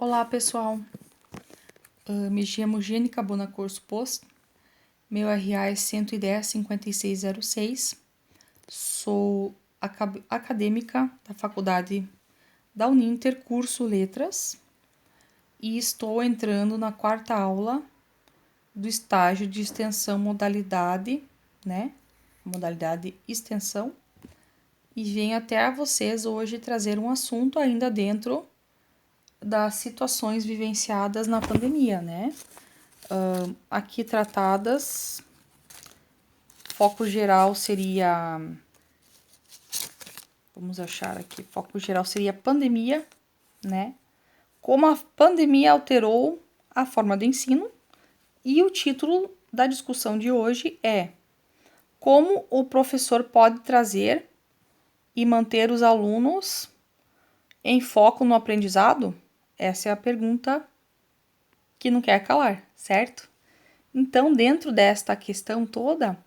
Olá pessoal, me chamo Gênica Bonacorso Post, meu RA é 110-5606, sou acadêmica da faculdade da Uninter, curso Letras, e estou entrando na 4ª aula do estágio de extensão modalidade, modalidade extensão, e venho até a vocês hoje trazer um assunto ainda dentro das situações vivenciadas na pandemia, aqui tratadas, foco geral seria, foco geral seria pandemia, como a pandemia alterou a forma de ensino, e o título da discussão de hoje é como o professor pode trazer e manter os alunos em foco no aprendizado? Essa é a pergunta que não quer calar, certo? Então, dentro desta questão toda,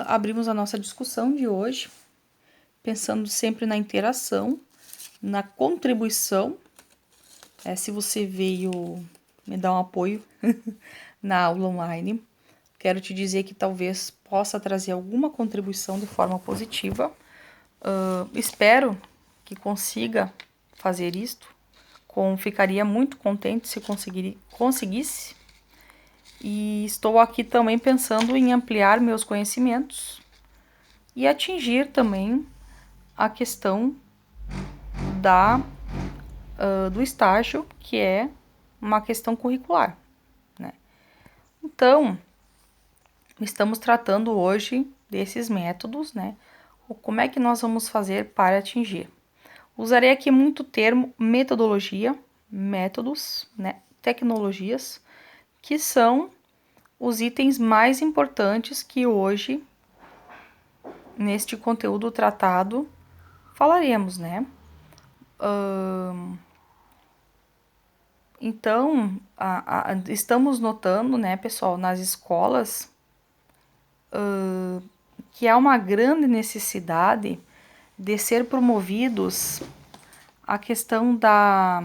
abrimos a nossa discussão de hoje, pensando sempre na interação, na contribuição. Se você veio me dar um apoio na aula online, quero te dizer que talvez possa trazer alguma contribuição de forma positiva. Espero que consiga fazer isto. Ficaria muito contente se conseguisse. E estou aqui também pensando em ampliar meus conhecimentos e atingir também a questão do estágio, que é uma questão curricular, Então, estamos tratando hoje desses métodos, Como é que nós vamos fazer para atingir? Usarei aqui muito o termo metodologia, métodos, tecnologias, que são os itens mais importantes que hoje, neste conteúdo tratado, falaremos, Então, estamos notando, pessoal, nas escolas, que há uma grande necessidade de ser promovidos a questão da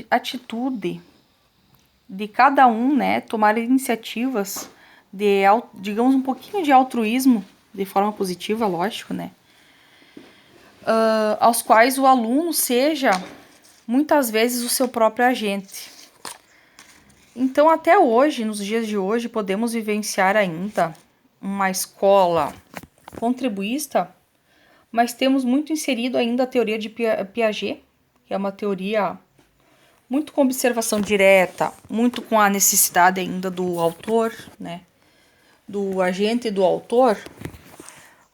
atitude de cada um, tomar iniciativas de, digamos, um pouquinho de altruísmo, de forma positiva, lógico, aos quais o aluno seja, muitas vezes, o seu próprio agente. Então, até hoje, nos dias de hoje, podemos vivenciar ainda uma escola contribuísta, mas temos muito inserido ainda a teoria de Piaget, que é uma teoria muito com observação direta, muito com a necessidade ainda do autor, do agente e do autor,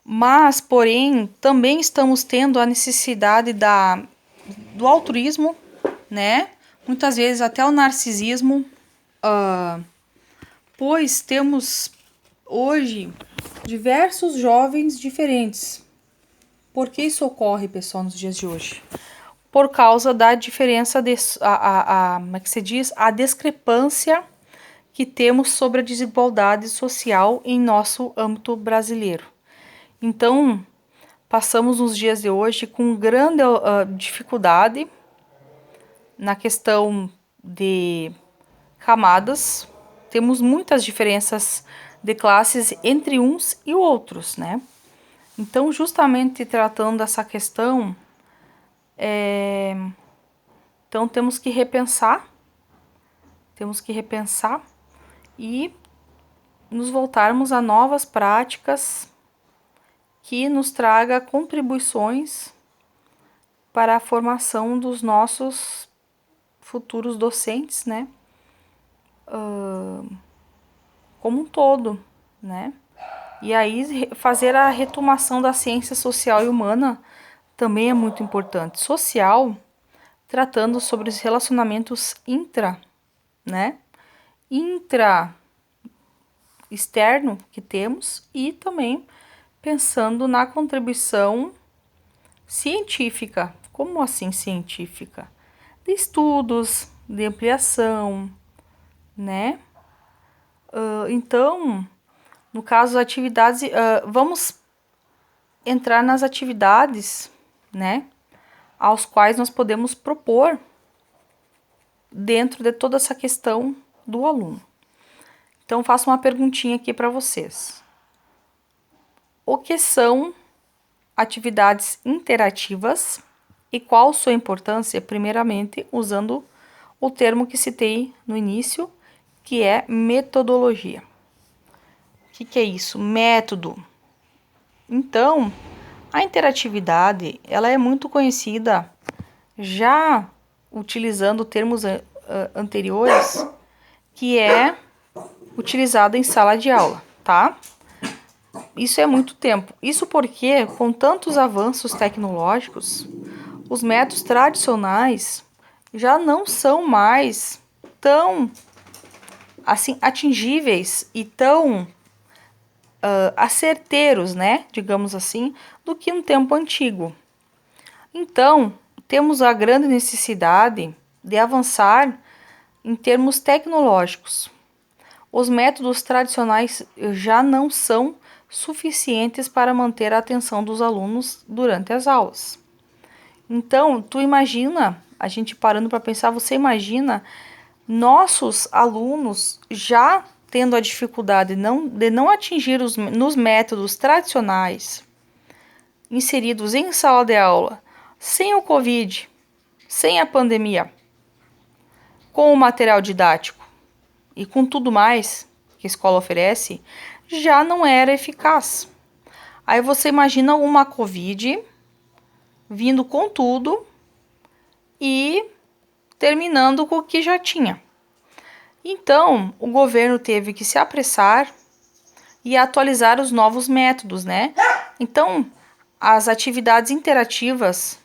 mas, porém, também estamos tendo a necessidade do altruísmo, muitas vezes até o narcisismo, pois temos hoje diversos jovens diferentes. Por que isso ocorre, pessoal, nos dias de hoje? Por causa da diferença, como é que se diz? A discrepância que temos sobre a desigualdade social em nosso âmbito brasileiro. Então, passamos nos dias de hoje com grande dificuldade na questão de camadas. Temos muitas diferenças de classes entre uns e outros, Então, justamente tratando dessa questão, então temos que repensar e nos voltarmos a novas práticas que nos traga contribuições para a formação dos nossos futuros docentes, como um todo, E aí fazer a retomação da ciência social e humana também é muito importante. Social, tratando sobre os relacionamentos externo que temos, e também pensando na contribuição científica. Como assim científica? De estudos, de ampliação, Então, no caso, vamos entrar nas atividades, aos quais nós podemos propor dentro de toda essa questão do aluno. Então, faço uma perguntinha aqui para vocês. O que são atividades interativas e qual sua importância? Primeiramente, usando o termo que citei no início, que é metodologia. O que é isso? Método. Então, a interatividade, ela é muito conhecida, já utilizando termos anteriores, que é utilizada em sala de aula, tá? Isso é muito tempo. Isso porque, com tantos avanços tecnológicos, os métodos tradicionais já não são mais tão assim atingíveis e tão acerteiros, né? Digamos assim, do que no tempo antigo. Então, temos a grande necessidade de avançar em termos tecnológicos. Os métodos tradicionais já não são suficientes para manter a atenção dos alunos durante as aulas. Então, tu imagina, a gente parando para pensar, você imagina nossos alunos já tendo a dificuldade de não atingir nos métodos tradicionais inseridos em sala de aula, sem o Covid, sem a pandemia, com o material didático e com tudo mais que a escola oferece, já não era eficaz. Aí você imagina uma Covid vindo com tudo e terminando com o que já tinha. Então, o governo teve que se apressar e atualizar os novos métodos, né? Então, as atividades interativas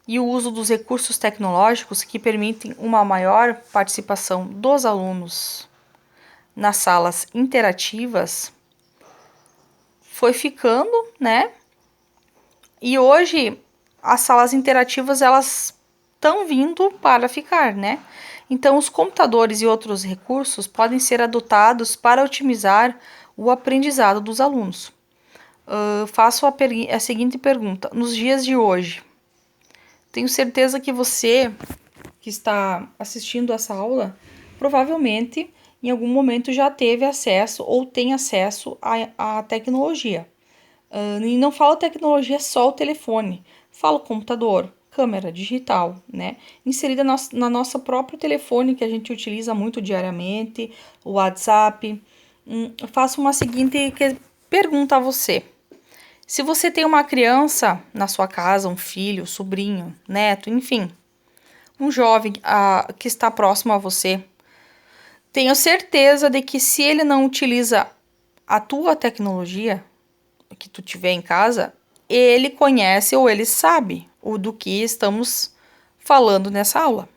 e o uso dos recursos tecnológicos que permitem uma maior participação dos alunos nas salas interativas foi ficando, né? E hoje as salas interativas elas estão vindo para ficar, né? Então os computadores e outros recursos podem ser adotados para otimizar o aprendizado dos alunos. Faço a seguinte pergunta: nos dias de hoje, tenho certeza que você que está assistindo essa aula provavelmente em algum momento já teve acesso ou tem acesso à tecnologia. E não falo tecnologia só o telefone, falo computador, câmera digital, né? Inserida na nossa próprio telefone que a gente utiliza muito diariamente, o WhatsApp. Eu faço uma seguinte pergunta a você. Se você tem uma criança na sua casa, um filho, sobrinho, neto, enfim, um jovem que está próximo a você, tenho certeza de que se ele não utiliza a tua tecnologia que tu tiver em casa, ele conhece ou ele sabe do que estamos falando nessa aula.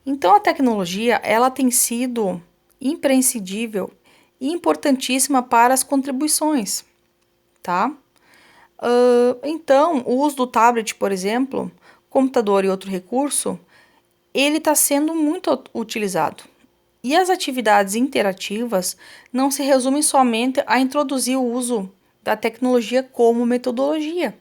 Então a tecnologia ela tem sido imprescindível e importantíssima para as contribuições, tá? Então o uso do tablet, por exemplo, computador e outro recurso, ele está sendo muito utilizado. E as atividades interativas não se resumem somente a introduzir o uso da tecnologia como metodologia,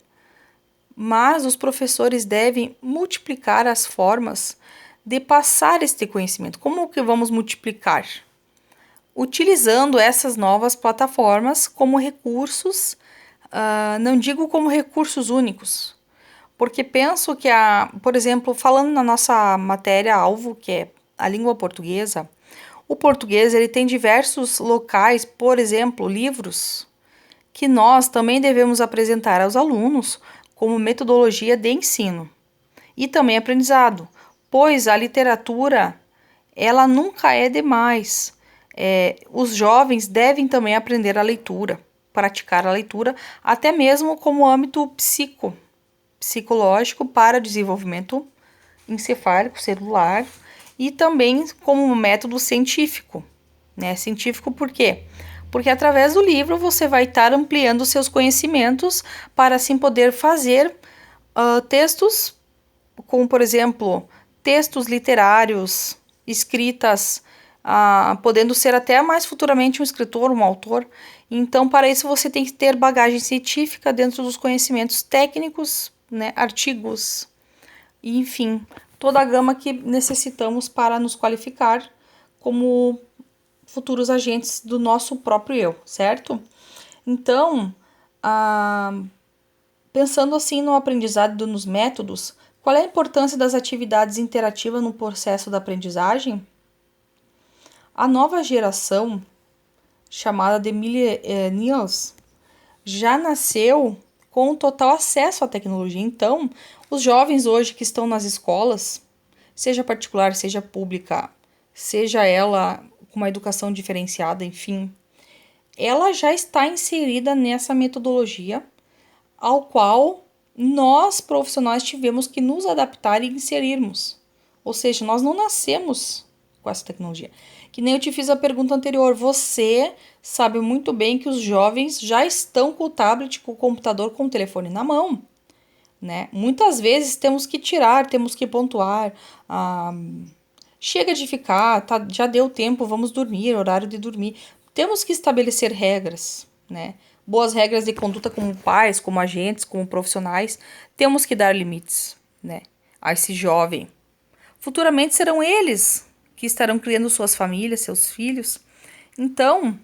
mas os professores devem multiplicar as formas de passar este conhecimento. Como que vamos multiplicar? Utilizando essas novas plataformas como recursos, não digo como recursos únicos, porque penso que, por exemplo, falando na nossa matéria-alvo, que é a língua portuguesa, o português ele tem diversos locais, por exemplo, livros, que nós também devemos apresentar aos alunos como metodologia de ensino e também aprendizado, pois a literatura ela nunca é demais. Os jovens devem também aprender a leitura, praticar a leitura, até mesmo como âmbito psicológico para desenvolvimento encefálico, celular, e também como método científico, né? Científico por quê? Porque através do livro você vai estar ampliando seus conhecimentos para assim poder fazer textos, como por exemplo, textos literários, escritas, podendo ser até mais futuramente um escritor, um autor. Então, para isso você tem que ter bagagem científica dentro dos conhecimentos técnicos, né? Artigos, e, enfim, toda a gama que necessitamos para nos qualificar como futuros agentes do nosso próprio eu, certo? Então, pensando assim no aprendizado, nos métodos, qual é a importância das atividades interativas no processo da aprendizagem? A nova geração, chamada de Millennials, já nasceu com total acesso à tecnologia. Então, os jovens hoje que estão nas escolas, seja particular, seja pública, seja ela com uma educação diferenciada, enfim, ela já está inserida nessa metodologia ao qual nós, profissionais, tivemos que nos adaptar e inserirmos. Ou seja, nós não nascemos com essa tecnologia. Que nem eu te fiz a pergunta anterior, você sabe muito bem que os jovens já estão com o tablet, com o computador, com o telefone na mão, né? Muitas vezes temos que tirar, temos que pontuar, chega de ficar, tá, já deu tempo, vamos dormir, horário de dormir. Temos que estabelecer regras, né? Boas regras de conduta como pais, como agentes, como profissionais. Temos que dar limites, né, a esse jovem. Futuramente serão eles que estarão criando suas famílias, seus filhos. Então,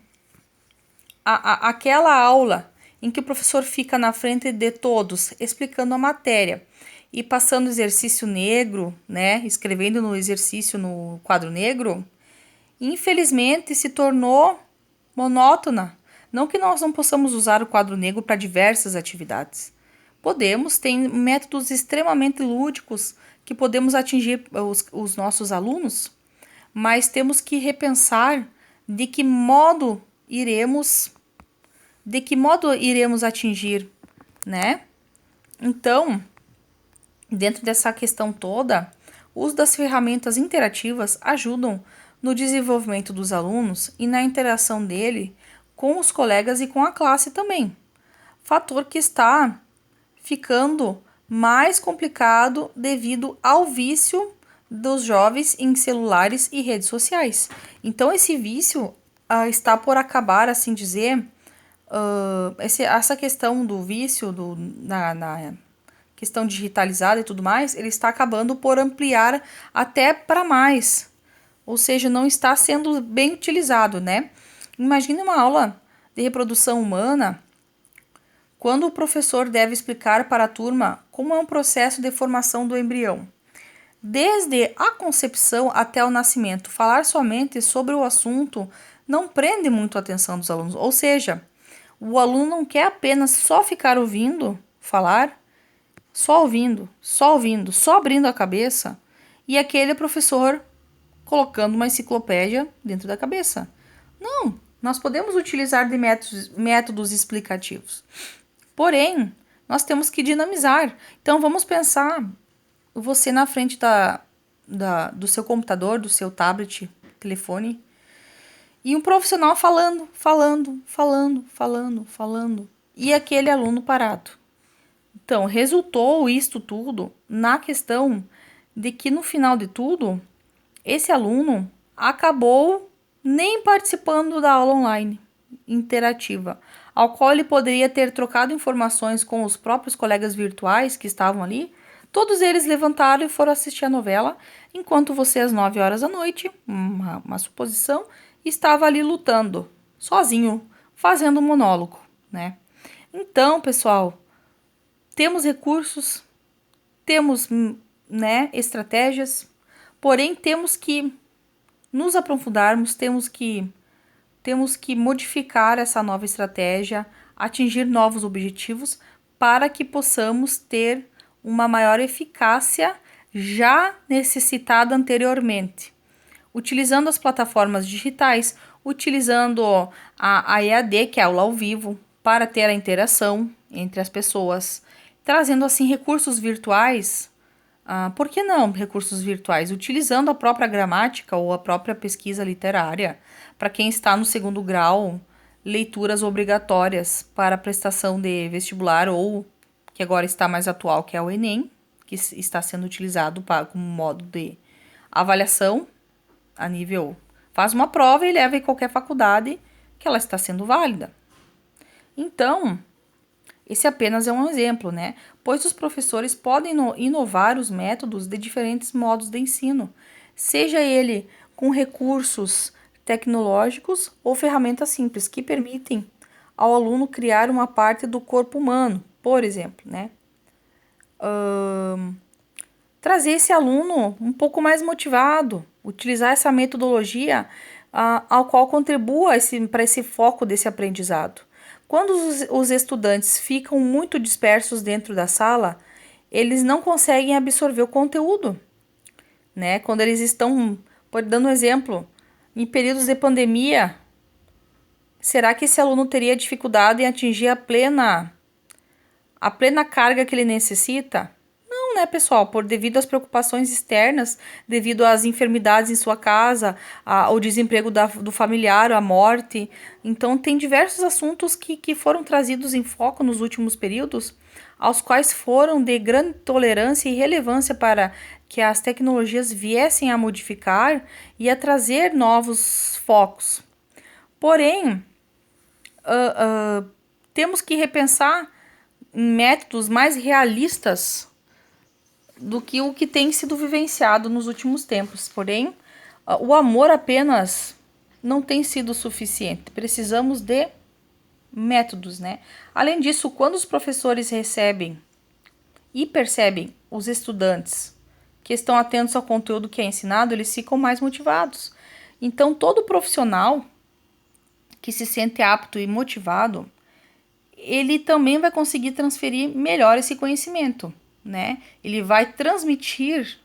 aquela aula em que o professor fica na frente de todos, explicando a matéria e passando exercício negro, né, escrevendo no exercício no quadro negro, infelizmente se tornou monótona. Não que nós não possamos usar o quadro negro para diversas atividades. Podemos, tem métodos extremamente lúdicos que podemos atingir os nossos alunos, mas temos que repensar de que modo iremos atingir, né? Então, dentro dessa questão toda, o uso das ferramentas interativas ajudam no desenvolvimento dos alunos e na interação dele com os colegas e com a classe também. Fator que está ficando mais complicado devido ao vício dos jovens em celulares e redes sociais. Então, esse vício está por acabar, assim dizer, essa questão do vício na questão digitalizada e tudo mais, ele está acabando por ampliar até para mais. Ou seja, não está sendo bem utilizado, né? Imagine uma aula de reprodução humana quando o professor deve explicar para a turma como é um processo de formação do embrião. Desde a concepção até o nascimento, falar somente sobre o assunto não prende muito a atenção dos alunos. Ou seja, o aluno não quer apenas só ficar ouvindo falar, só ouvindo, só abrindo a cabeça, e aquele professor colocando uma enciclopédia dentro da cabeça. Não, nós podemos utilizar de métodos explicativos. Porém, nós temos que dinamizar. Então, vamos pensar você na frente do seu computador, do seu tablet, telefone, e um profissional falando, e aquele aluno parado. Então, resultou isto tudo na questão de que, no final de tudo, esse aluno acabou nem participando da aula online interativa, ao qual ele poderia ter trocado informações com os próprios colegas virtuais que estavam ali. Todos eles levantaram e foram assistir a novela, enquanto você, às 9 horas da noite, uma suposição, estava ali lutando, sozinho, fazendo um monólogo, né? Então, pessoal, temos recursos, temos, né, estratégias, porém temos que nos aprofundarmos, temos que modificar essa nova estratégia, atingir novos objetivos para que possamos ter uma maior eficácia já necessitada anteriormente. Utilizando as plataformas digitais, utilizando a EAD, que é a aula ao vivo, para ter a interação entre as pessoas, trazendo assim recursos virtuais. Por que não recursos virtuais? Utilizando a própria gramática ou a própria pesquisa literária. Para quem está no segundo grau, leituras obrigatórias para a prestação de vestibular ou, que agora está mais atual, que é o Enem, que está sendo utilizado como modo de avaliação a nível... Faz uma prova e leva em qualquer faculdade que ela está sendo válida. Então, Esse apenas é um exemplo, né? Pois os professores podem inovar os métodos de diferentes modos de ensino, seja ele com recursos tecnológicos ou ferramentas simples que permitem ao aluno criar uma parte do corpo humano, por exemplo, né? Trazer esse aluno um pouco mais motivado, utilizar essa metodologia ao qual contribua para esse foco desse aprendizado. Quando os estudantes ficam muito dispersos dentro da sala, eles não conseguem absorver o conteúdo, né? Quando eles estão, dando um exemplo, em períodos de pandemia, será que esse aluno teria dificuldade em atingir a plena carga que ele necessita? Não, né, pessoal? Devido às preocupações externas, devido às enfermidades em sua casa, ao desemprego do familiar, à morte. Então, tem diversos assuntos que foram trazidos em foco nos últimos períodos, aos quais foram de grande tolerância e relevância para que as tecnologias viessem a modificar e a trazer novos focos. Porém, temos que repensar em métodos mais realistas do que o que tem sido vivenciado nos últimos tempos. Porém, o amor apenas não tem sido suficiente. Precisamos de métodos, né? Além disso, quando os professores recebem e percebem os estudantes que estão atentos ao conteúdo que é ensinado, eles ficam mais motivados. Então, todo profissional que se sente apto e motivado, ele também vai conseguir transferir melhor esse conhecimento, né? Ele vai transmitir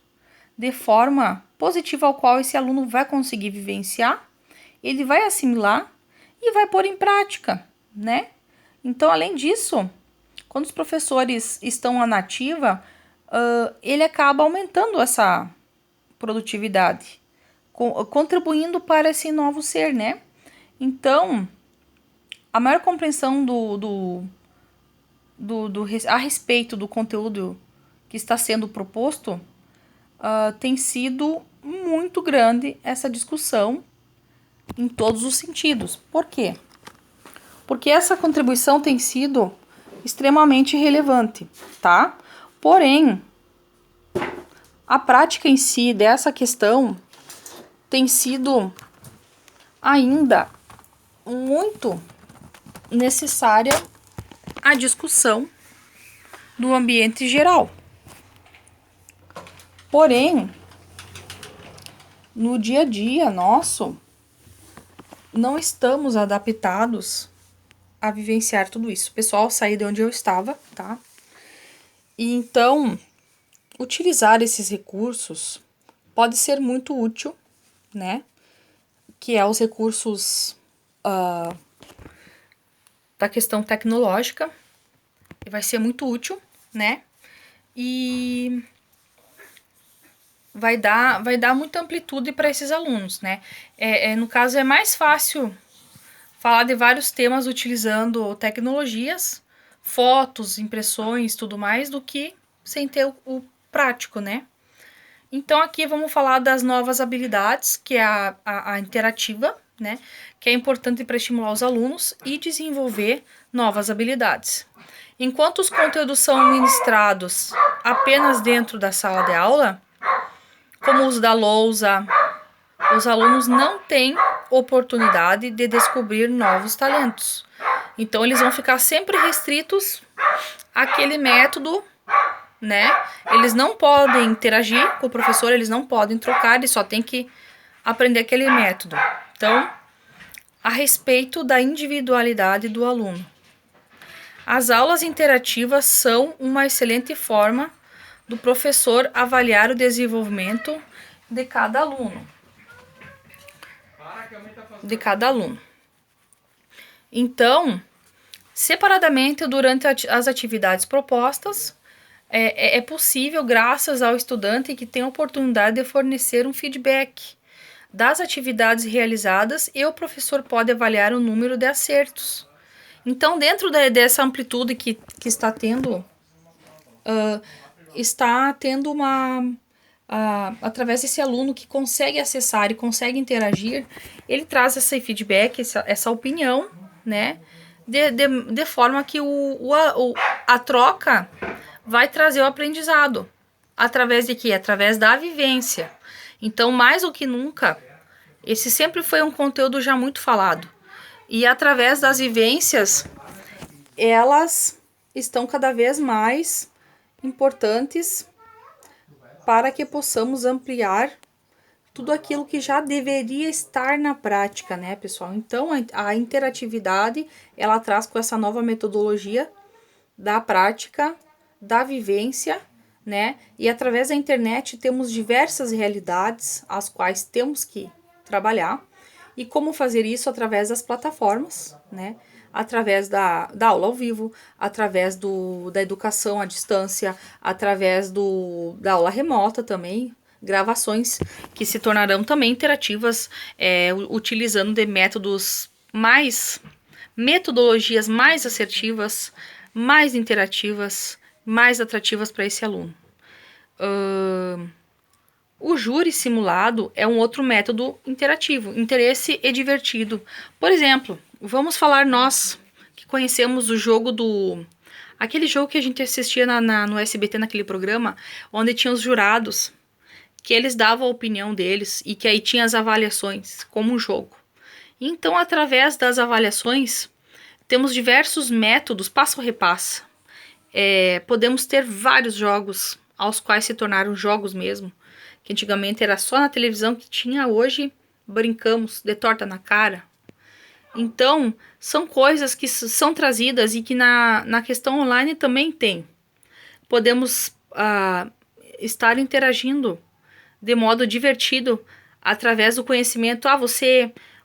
de forma positiva ao qual esse aluno vai conseguir vivenciar, ele vai assimilar e vai pôr em prática, né? Então, além disso, quando os professores estão na ativa, ele acaba aumentando essa produtividade, contribuindo para esse novo ser, né? Então, a maior compreensão a respeito do conteúdo que está sendo proposto tem sido muito grande essa discussão em todos os sentidos. Por quê? Porque essa contribuição tem sido extremamente relevante, tá? Porém, a prática em si dessa questão tem sido ainda muito necessária a discussão do ambiente geral. Porém, no dia a dia nosso, não estamos adaptados a vivenciar tudo isso. Pessoal, saí de onde eu estava, tá? E então, utilizar esses recursos pode ser muito útil, né? Que é os recursos da questão tecnológica. Vai ser muito útil, né? E vai dar muita amplitude para esses alunos, né? No caso, é mais fácil falar de vários temas utilizando tecnologias, fotos, impressões, tudo mais, do que sem ter o prático, né? Então, aqui vamos falar das novas habilidades, que é a interativa, né? Que é importante para estimular os alunos e desenvolver novas habilidades. Enquanto os conteúdos são ministrados apenas dentro da sala de aula, como o uso da lousa, os alunos não têm oportunidade de descobrir novos talentos. Então, eles vão ficar sempre restritos àquele método, né? Eles não podem interagir com o professor, eles não podem trocar, eles só têm que aprender aquele método. Então, a respeito da individualidade do aluno. As aulas interativas são uma excelente forma do professor avaliar o desenvolvimento de cada aluno. Então, separadamente, durante as atividades propostas, é possível, graças ao estudante que tem a oportunidade de fornecer um feedback das atividades realizadas, e o professor pode avaliar o número de acertos. Então, dentro dessa amplitude que está tendo, através desse aluno que consegue acessar e consegue interagir, ele traz esse feedback, essa opinião, né, de forma que a troca vai trazer o aprendizado. Através de quê? Através da vivência. Então, mais do que nunca, esse sempre foi um conteúdo já muito falado. E através das vivências, elas estão cada vez mais importantes para que possamos ampliar tudo aquilo que já deveria estar na prática, né, pessoal? Então, a interatividade, ela traz com essa nova metodologia da prática, da vivência, né? E através da internet temos diversas realidades as quais temos que trabalhar. E como fazer isso? Através das plataformas, né? Através da aula ao vivo, através da educação à distância, através da aula remota também, gravações que se tornarão também interativas, utilizando de metodologias mais assertivas, mais interativas, mais atrativas para esse aluno. O júri simulado é um outro método interativo, interesse e divertido. Por exemplo, vamos falar nós que conhecemos o jogo aquele jogo que a gente assistia no SBT, naquele programa, onde tinha os jurados, que eles davam a opinião deles e que aí tinha as avaliações, como um jogo. Então, através das avaliações, temos diversos métodos, passo a repasso. Podemos ter vários jogos, aos quais se tornaram jogos mesmo, que antigamente era só na televisão que tinha, hoje brincamos de torta na cara. Então, são coisas que são trazidas e que na questão online também tem. Podemos estar interagindo de modo divertido através do conhecimento.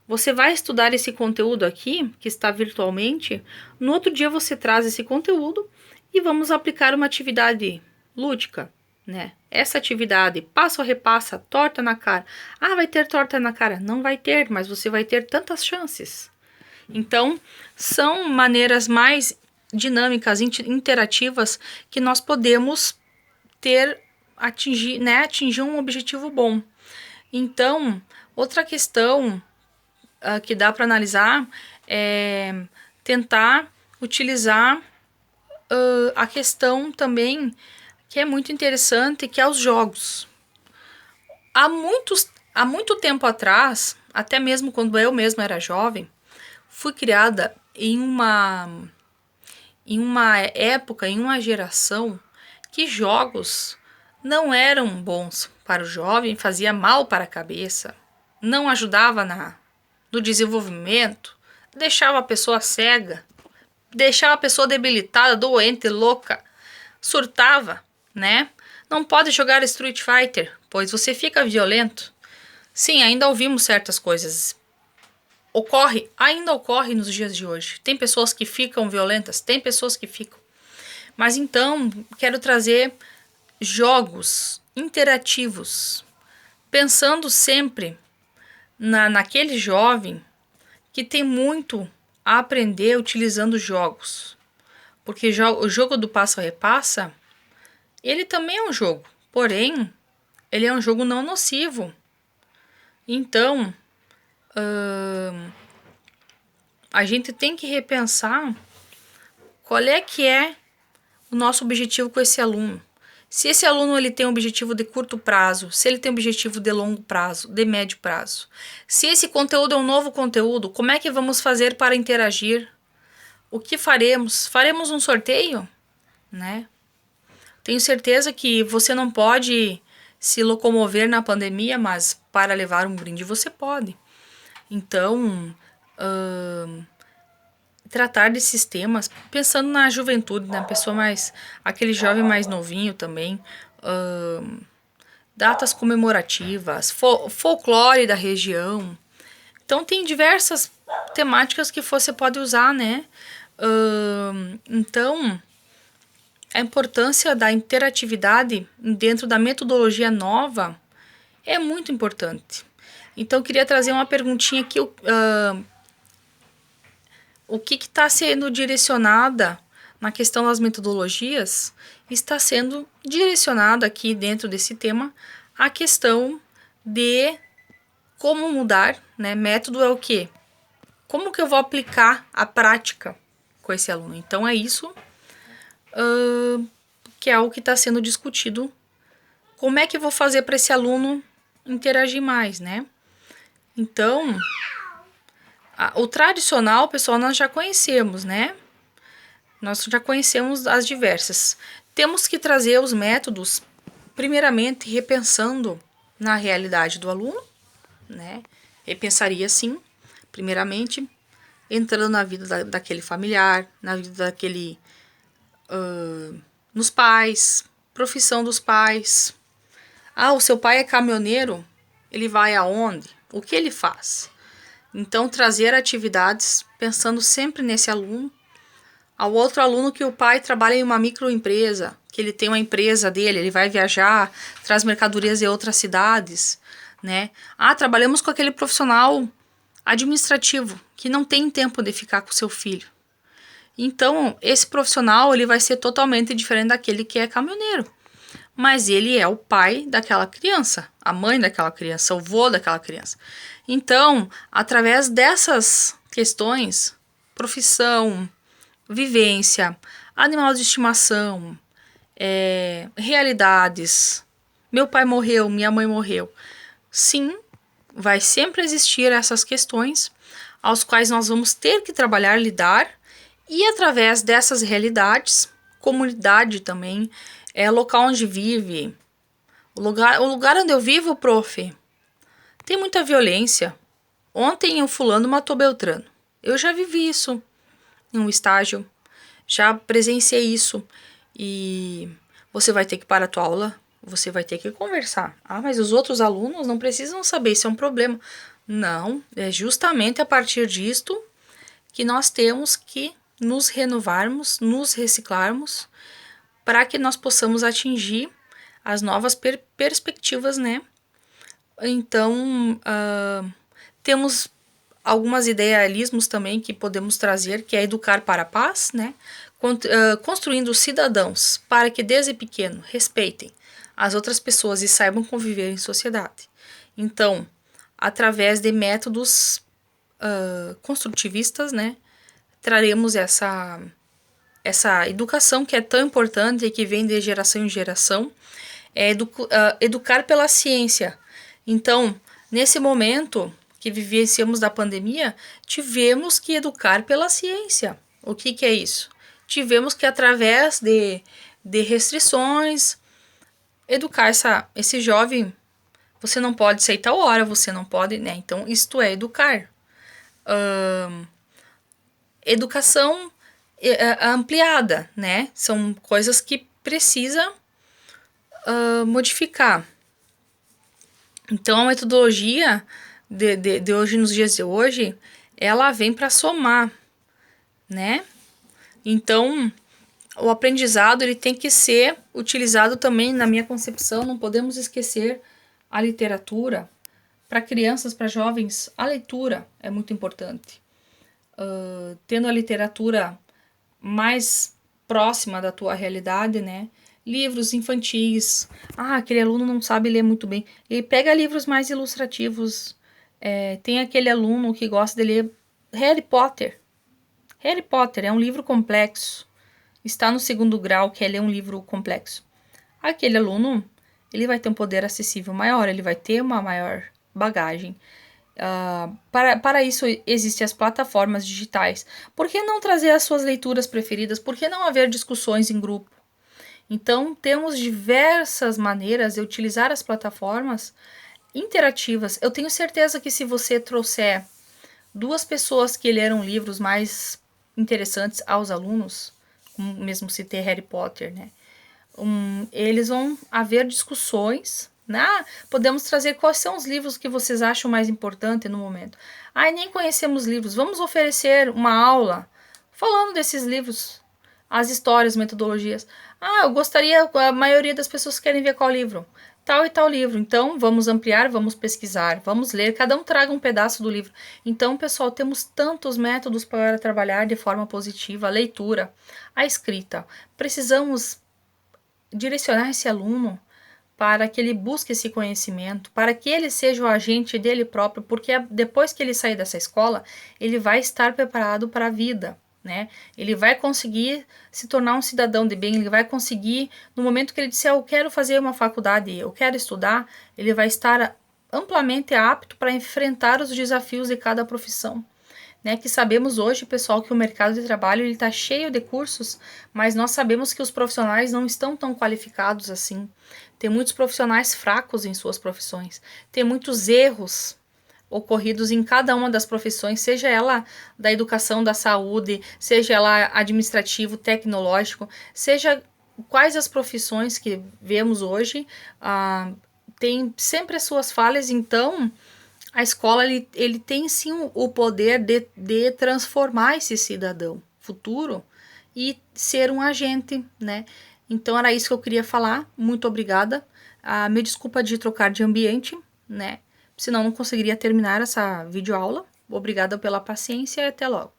Você vai estudar esse conteúdo aqui, que está virtualmente, no outro dia você traz esse conteúdo e vamos aplicar uma atividade lúdica, né? Essa atividade, passo a repassa, torta na cara. Vai ter torta na cara? Não vai ter, mas você vai ter tantas chances. Então, são maneiras mais dinâmicas, interativas, que nós podemos atingir um objetivo bom. Então, outra questão que dá para analisar é tentar utilizar a questão também que é muito interessante, que é os jogos. Há muito tempo atrás, até mesmo quando eu mesma era jovem, fui criada em uma época, em uma geração, que jogos não eram bons para o jovem, fazia mal para a cabeça, não ajudava no desenvolvimento, deixava a pessoa cega, deixava a pessoa debilitada, doente, louca, surtava, né? Não pode jogar Street Fighter, pois você fica violento. Sim, ainda ouvimos certas coisas. Ainda ocorre nos dias de hoje. Tem pessoas que ficam violentas, tem pessoas que ficam. Mas então, quero trazer jogos interativos, pensando sempre naquele jovem que tem muito a aprender utilizando jogos. Porque o jogo do passo a repassa, ele também é um jogo, porém, ele é um jogo não nocivo. Então, a gente tem que repensar qual é o nosso objetivo com esse aluno. Se esse aluno ele tem um objetivo de curto prazo, se ele tem um objetivo de longo prazo, de médio prazo. Se esse conteúdo é um novo conteúdo, como é que vamos fazer para interagir? O que faremos? Faremos um sorteio? Né? Tenho certeza que você não pode se locomover na pandemia, mas para levar um brinde você pode. Então, tratar desses temas, pensando na juventude, na pessoa aquele jovem mais novinho também, datas comemorativas, folclore da região. Então, tem diversas temáticas que você pode usar, né? Então, a importância da interatividade dentro da metodologia nova é muito importante. Então, eu queria trazer uma perguntinha aqui. O que está sendo direcionada na questão das metodologias? Está sendo direcionada aqui dentro desse tema a questão de como mudar, né? Método é o quê? Como que eu vou aplicar a prática com esse aluno. Então, é isso que é algo que está sendo discutido. Como é que eu vou fazer para esse aluno interagir mais, né? Então, o tradicional, pessoal, nós já conhecemos, né? Nós já conhecemos as diversas. Temos que trazer os métodos, primeiramente, repensando na realidade do aluno, né? Repensaria assim, primeiramente, entrando na vida daquele familiar, na vida daquele... nos pais, profissão dos pais. Ah, o seu pai é caminhoneiro? Ele vai aonde? O que ele faz? Então, trazer atividades pensando sempre nesse aluno. Ao outro aluno que o pai trabalha em uma microempresa, que ele tem uma empresa dele, ele vai viajar, traz mercadorias de outras cidades, né? Ah, trabalhamos com aquele profissional administrativo que não tem tempo de ficar com seu filho. Então, esse profissional ele vai ser totalmente diferente daquele que é caminhoneiro. Mas ele é o pai daquela criança, a mãe daquela criança, o vô daquela criança. Então, através dessas questões, profissão, vivência, animal de estimação, realidades, meu pai morreu, minha mãe morreu. Sim, vai sempre existir essas questões aos quais nós vamos ter que trabalhar, lidar, e através dessas realidades, comunidade também, local onde vive, o lugar onde eu vivo, prof, tem muita violência. Ontem o fulano matou Beltrano. Eu já vivi isso em um estágio, já presenciei isso. E você vai ter que parar a tua aula, você vai ter que conversar. Ah, mas os outros alunos não precisam saber, isso é um problema. Não, é justamente a partir disto que nós temos que nos renovarmos, nos reciclarmos, para que nós possamos atingir as novas perspectivas, né? Então, temos algumas idealismos também que podemos trazer, que é educar para a paz, né? Construindo cidadãos para que desde pequeno respeitem as outras pessoas e saibam conviver em sociedade. Então, através de métodos construtivistas, né? Traremos essa educação que é tão importante e que vem de geração em geração, educar pela ciência. Então, nesse momento que vivenciamos da pandemia, tivemos que educar pela ciência. O que é isso? Tivemos que, através de restrições, educar esse jovem. Você não pode sair tal hora, você não pode, né? Então, isto é educar. Educação ampliada, né? São coisas que precisa modificar. Então, a metodologia de hoje, nos dias de hoje, ela vem para somar, né? Então, o aprendizado ele tem que ser utilizado também, na minha concepção, não podemos esquecer a literatura. Para crianças, para jovens, a leitura é muito importante. Tendo a literatura mais próxima da tua realidade, né? Livros infantis. Ah, aquele aluno não sabe ler muito bem. Ele pega livros mais ilustrativos. Tem aquele aluno que gosta de ler Harry Potter. Harry Potter é um livro complexo. Está no 2º grau, que é ler um livro complexo. Aquele aluno, ele vai ter um poder acessível maior, ele vai ter uma maior bagagem. Para isso existem as plataformas digitais. Por que não trazer as suas leituras preferidas? Por que não haver discussões em grupo? Então, temos diversas maneiras de utilizar as plataformas interativas. Eu tenho certeza que se você trouxer 2 pessoas que leram livros mais interessantes aos alunos, mesmo se ter Harry Potter, né? Eles vão haver discussões. Podemos trazer quais são os livros que vocês acham mais importantes no momento. Nem conhecemos livros. Vamos oferecer uma aula falando desses livros, as histórias, metodologias. Eu gostaria, a maioria das pessoas querem ver qual livro. Tal e tal livro. Então, vamos ampliar, vamos pesquisar, vamos ler. Cada um traga um pedaço do livro. Então, pessoal, temos tantos métodos para trabalhar de forma positiva. A leitura, a escrita. Precisamos direcionar esse aluno para que ele busque esse conhecimento, para que ele seja o agente dele próprio, porque depois que ele sair dessa escola, ele vai estar preparado para a vida. né? Ele vai conseguir se tornar um cidadão de bem, ele vai conseguir, no momento que ele disser, eu quero fazer uma faculdade, eu quero estudar, ele vai estar amplamente apto para enfrentar os desafios de cada profissão. Né, que sabemos hoje, pessoal, que o mercado de trabalho está cheio de cursos, mas nós sabemos que os profissionais não estão tão qualificados assim. Tem muitos profissionais fracos em suas profissões, tem muitos erros ocorridos em cada uma das profissões, seja ela da educação, da saúde, seja ela administrativo, tecnológico, seja quais as profissões que vemos hoje, tem sempre as suas falhas. Então a escola ele tem sim o poder de transformar esse cidadão futuro e ser um agente, né? Então era isso que eu queria falar. Muito obrigada. Me desculpa de trocar de ambiente, né? Senão não conseguiria terminar essa videoaula. Obrigada pela paciência e até logo.